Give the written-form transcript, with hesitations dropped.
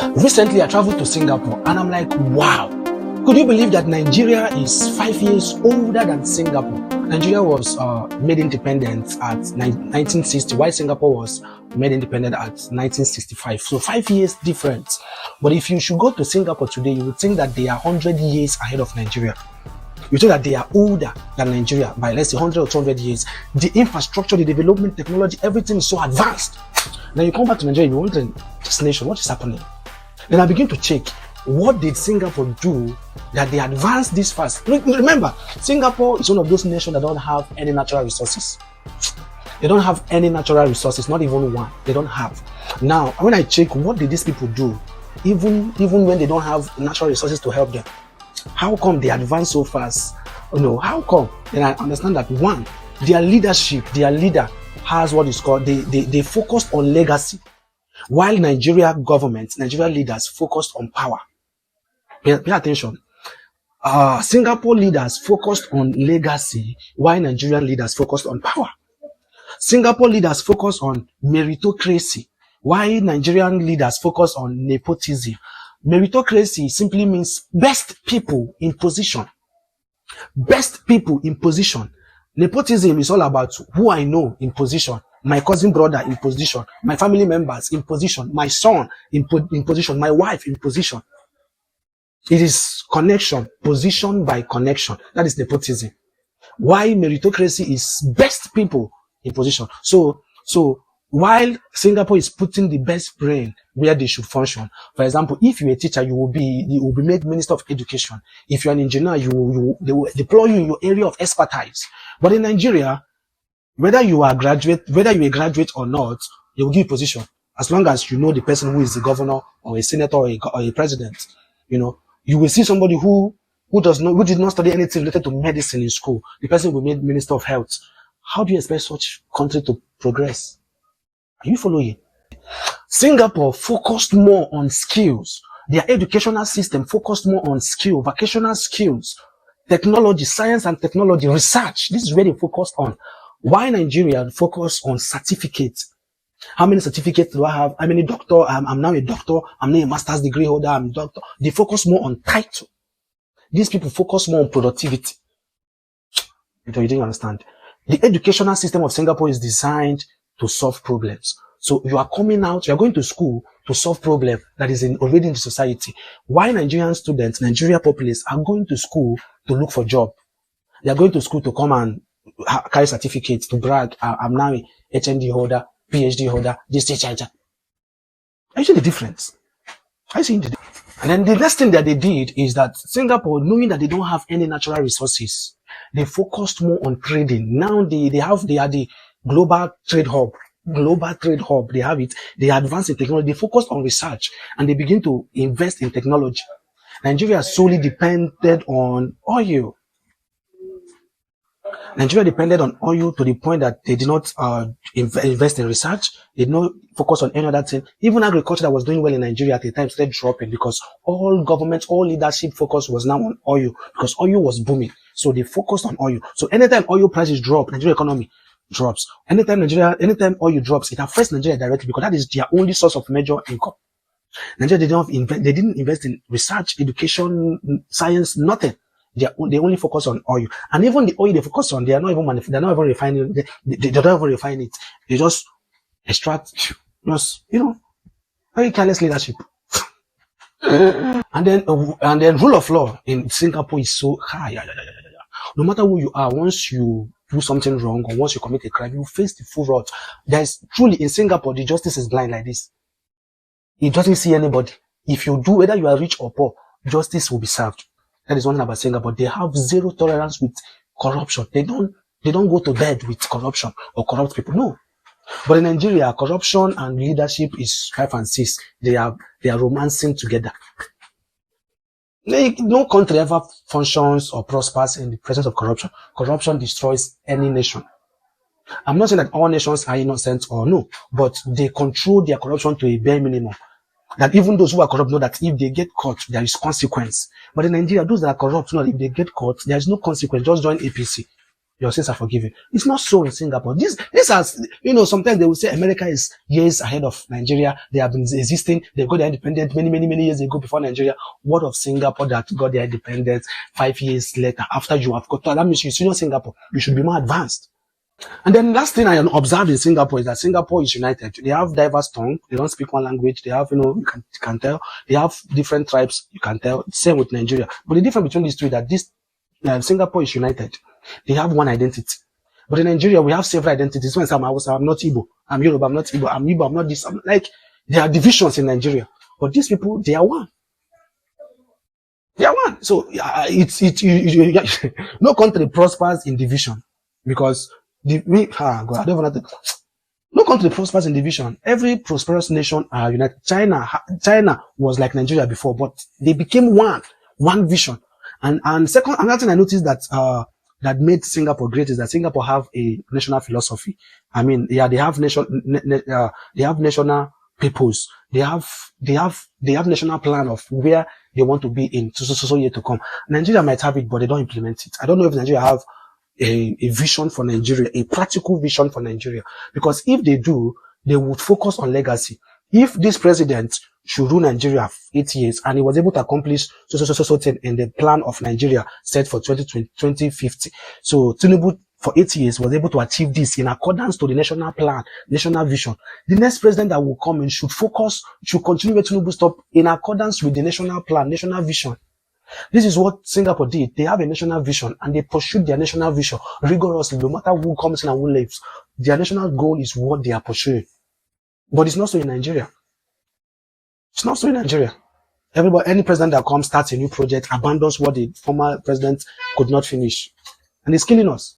Recently, I traveled to Singapore and I'm like, wow. Could you believe that Nigeria is 5 years older than Singapore? Nigeria was made independent at 1960, while Singapore was made independent at 1965. So 5 years difference. But if you should go to Singapore today, you would think that they are 100 years ahead of Nigeria. You think that they are older than Nigeria by, let's say, 100 or 200 years. The infrastructure, the development, technology, everything is so advanced. Then you come back to Nigeria, you wonder, this nation, what is happening? Then I begin to check, what did Singapore do that they advanced this fast? Remember, Singapore is one of those nations that don't have any natural resources. They don't have any natural resources, not even one. They don't have. Now, when I check, what did these people do, even when they don't have natural resources to help them? How come they advance so fast? How come? Then I understand that one, their leadership, their leader has what is called, they focused on legacy. While Nigeria government, Nigeria leaders focused on power. Pay attention. Singapore leaders focused on legacy, while Nigerian leaders focused on power. Singapore leaders focused on meritocracy, while Nigerian leaders focus on nepotism. Meritocracy simply means best people in position. Best people in position. Nepotism is all about who I know in position. My cousin brother in position. My family members in position. My son in position. My wife in position. It is connection, position by connection. That is nepotism. Why meritocracy is best people in position. So while Singapore is putting the best brain where they should function. For example, if you're a teacher, you will be made Minister of Education. If you're an engineer, they will deploy you in your area of expertise. But in Nigeria, whether you're a graduate or not, they will give you position. As long as you know the person who is the governor or a senator or a president, you will see somebody who did not study anything related to medicine in school. The person will be made Minister of Health. How do you expect such country to progress? Are you following? Singapore focused more on skills. Their educational system focused more on skill, vocational skills, technology, science and technology, research. This is where they focused on. Why Nigeria focus on certificates? How many certificates do I have? I'm a doctor. I'm now a doctor. I'm now a master's degree holder. I'm a doctor. They focus more on title. These people focus more on productivity. You didn't understand. The educational system of Singapore is designed to solve problems. So you are coming out, you are going to school to solve problems that is already in the society. Why Nigerian students, Nigeria populace are going to school to look for job. They are going to school to come and carry certificates, to brag. I'm now a HND holder, PhD holder, this teacher. I see the difference. And then the next thing that they did is that Singapore, knowing that they don't have any natural resources, they focused more on trading. Now they are the global trade hub. They have it. They advance in technology. They focused on research and they begin to invest in technology. Nigeria solely depended on oil. Nigeria depended on oil to the point that they did not invest in research. They did not focus on any other thing. Even agriculture that was doing well in Nigeria at the time started dropping because all government, all leadership focus was now on oil because oil was booming. So they focused on oil. So anytime oil prices drop, Nigeria economy drops. Anytime oil drops, it affects Nigeria directly because that is their only source of major income. Nigeria didn't invest in research, education, science, nothing. They only focus on oil. And even the oil they focus on, they're not even refining it. They don't even refine it. They just extract, very careless leadership. And then rule of law in Singapore is so high. No matter who you are, once you do something wrong or once you commit a crime, you face the full wrath. There's truly in Singapore, the justice is blind like this. It doesn't see anybody. If you do, whether you are rich or poor, justice will be served. That is one thing about Singapore. They have zero tolerance with corruption. They don't go to bed with corruption or corrupt people. No. But in Nigeria, corruption and leadership is 5 and 6. They are romancing together. No country ever functions or prospers in the presence of corruption. Corruption destroys any nation. I'm not saying that all nations are innocent or no, but they control their corruption to a bare minimum. That even those who are corrupt know that if they get caught, there is consequence. But in Nigeria, those that are corrupt know that if they get caught, there is no consequence. Just join APC. your sins are forgiven. It's not so in Singapore. This has, sometimes they will say America is years ahead of Nigeria. They have been existing. They got their independence many years ago before Nigeria. What of Singapore that got their independence 5 years later after you have got, that means you know Singapore, you should be more advanced. And then last thing I observed in Singapore is that Singapore is united. They have diverse tongue. They don't speak one language. They have, you can tell. They have different tribes. You can tell. Same with Nigeria. But the difference between these two is that Singapore is united. They have one identity. But in Nigeria, we have several identities. When I'm Hausa, I'm not Igbo. I'm Yoruba, I'm not Igbo. I'm Igbo, I'm not this. There are divisions in Nigeria. But these people, they are one. They are one. So no country prospers in division because God, I don't even have to. No country prospers in division. Every prosperous nation are united. China was like Nigeria before, but they became one vision. And second, another thing I noticed that made Singapore great is that Singapore have a national philosophy. I mean, yeah, they have national purpose. They have national plan of where they want to be in so year to come. Nigeria might have it, but they don't implement it. I don't know if Nigeria have a vision for Nigeria, a practical vision for Nigeria. Because if they do, they would focus on legacy. If this president should rule Nigeria 8 years and he was able to accomplish so in the plan of Nigeria set for 2050. So Tinubu for 8 years was able to achieve this in accordance to the national plan, national vision. The next president that will come in should continue where Tinubu stopped in accordance with the national plan, national vision. This is what Singapore did. They have a national vision and they pursued their national vision rigorously, no matter who comes in and who leaves. Their national goal is what they are pursuing. But it's not so in Nigeria. It's not so in Nigeria. Any president that comes, starts a new project, abandons what the former president could not finish. And it's killing us.